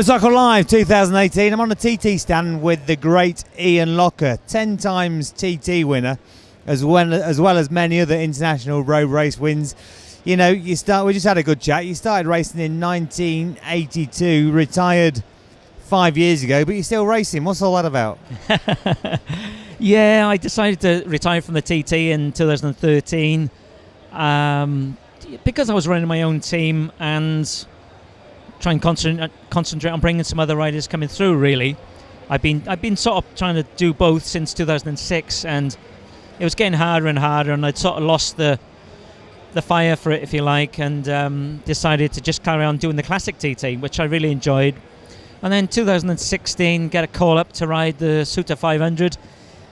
Motorcycle Live 2018. I'm on a TT stand with the great Ian Lougher, 10 times TT winner, as well as many other international road race wins. You know, we just had a good chat. You started racing in 1982, retired 5 years ago, but you're still racing. What's all that about? Yeah, I decided to retire from the TT in 2013 because I was running my own team and try and concentrate on bringing some other riders coming through. Really, I've been sort of trying to do both since 2006, and it was getting harder and harder, and I'd sort of lost the fire for it, if you like, and decided to just carry on doing the classic TT, which I really enjoyed. And then 2016, get a call up to ride the Suter 500,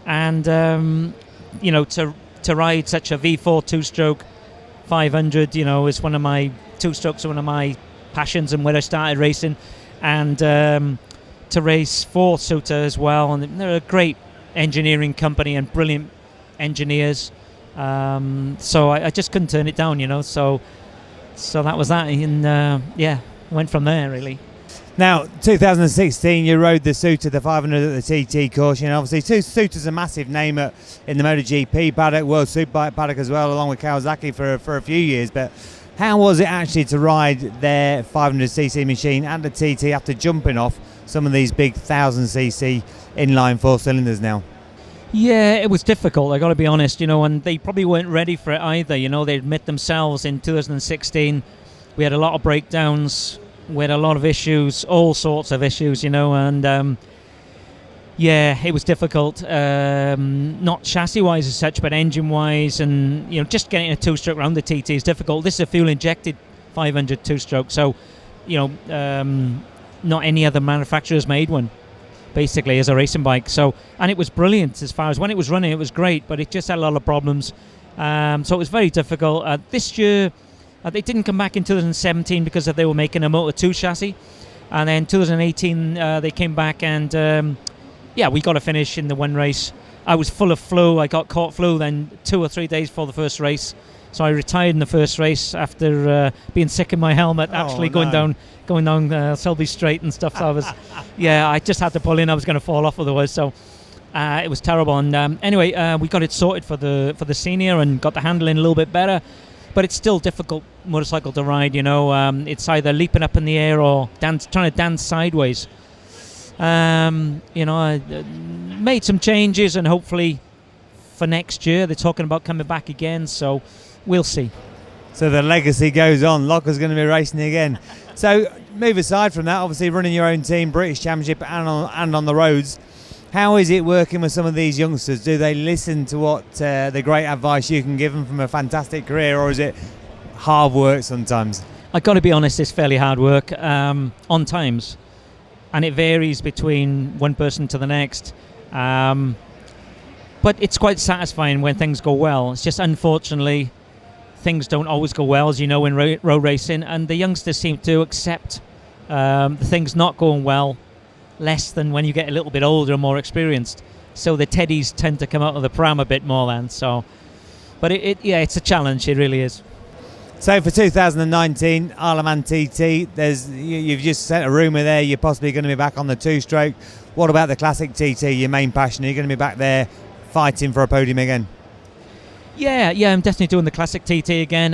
and you know, to ride such a V4 two-stroke 500, you know, is one of my two-strokes, one of my passions and where I started racing, and to race for Suter as well. And they're a great engineering company and brilliant engineers, so I just couldn't turn it down, you know. So that was that, and yeah, went from there really. Now, 2016, you rode the Suter, the 500 at the TT course. You know, obviously, Suter's a massive name in the MotoGP paddock, World Superbike paddock as well, along with Kawasaki for a few years. But how was it actually to ride their 500cc machine at the TT after jumping off some of these big 1000cc inline four cylinders now? Yeah, it was difficult, I got to be honest, you know, and they probably weren't ready for it either. You know, they admit themselves in 2016, we had a lot of breakdowns, we had a lot of issues, all sorts of issues, you know, and yeah, it was difficult, not chassis-wise as such, but engine-wise, and, you know, just getting a two-stroke around the TT is difficult. This is a fuel-injected 500 two-stroke, so, you know, not any other manufacturer's made one, basically, as a racing bike. So, and it was brilliant as far as when it was running, it was great, but it just had a lot of problems. So it was very difficult. This year, they didn't come back in 2017 because they were making a Moto 2 chassis, and then 2018 they came back, and yeah, we got a finish in the one race. I was full of flu. I got caught flu then 2 or 3 days before the first race, so I retired in the first race after being sick in my helmet, actually going down Selby Straight and stuff. So I was, yeah, I just had to pull in. I was going to fall off otherwise. So it was terrible. And anyway, we got it sorted for the senior and got the handling a little bit better. But it's still difficult motorcycle to ride, you know. It's either leaping up in the air or trying to dance sideways. You know, I made some changes, and hopefully for next year they're talking about coming back again. So we'll see. So the legacy goes on. Lougher's going to be racing again. So move aside from that, obviously running your own team, British Championship, and on the roads. How is it working with some of these youngsters? Do they listen to what the great advice you can give them from a fantastic career, or is it hard work sometimes? I've got to be honest, it's fairly hard work on times, and it varies between one person to the next. But it's quite satisfying when things go well. It's just, unfortunately, things don't always go well, as you know, in road racing, and the youngsters seem to accept the things not going well less than when you get a little bit older and more experienced. So the teddies tend to come out of the pram a bit more then. So, but yeah, it's a challenge. It really is. So for 2019 Isle of Man TT, you've just sent a rumour there you're possibly going to be back on the two-stroke. What about the classic TT, your main passion? Are you going to be back there fighting for a podium again? Yeah, I'm definitely doing the classic TT again.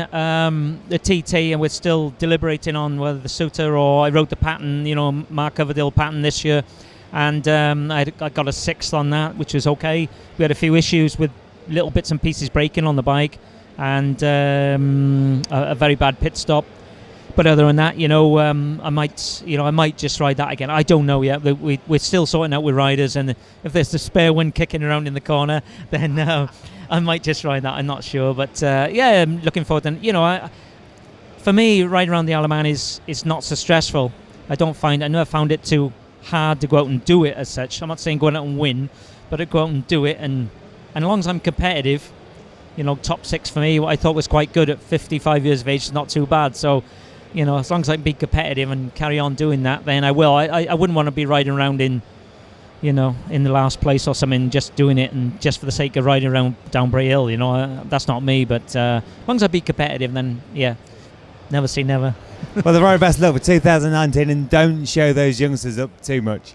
The TT, and we're still deliberating on whether the Suter, or I wrote the pattern, you know, Mark Coverdale pattern this year, and I got a 6th on that, which was okay. We had a few issues with little bits and pieces breaking on the bike, and a very bad pit stop. But other than that, you know, I might just ride that again. I don't know yet. We're still sorting out with riders, and if there's the spare one kicking around in the corner, then I might just ride that. I'm not sure, but yeah, I'm looking forward. And you know, for me, riding around the Isle of Man is not so stressful. I never found it too hard to go out and do it as such. I'm not saying go out and win, but to go out and do it, and as long as I'm competitive, you know, top 6 for me, what I thought was quite good at 55 years of age is not too bad. So, you know, as long as I can be competitive and carry on doing that, then I will. I wouldn't want to be riding around in, you know, in the last place or something, just doing it and just for the sake of riding around down Bray Hill, you know. That's not me, but as long as I be competitive, then yeah, never say never. Well, the very best luck for 2019, and don't show those youngsters up too much.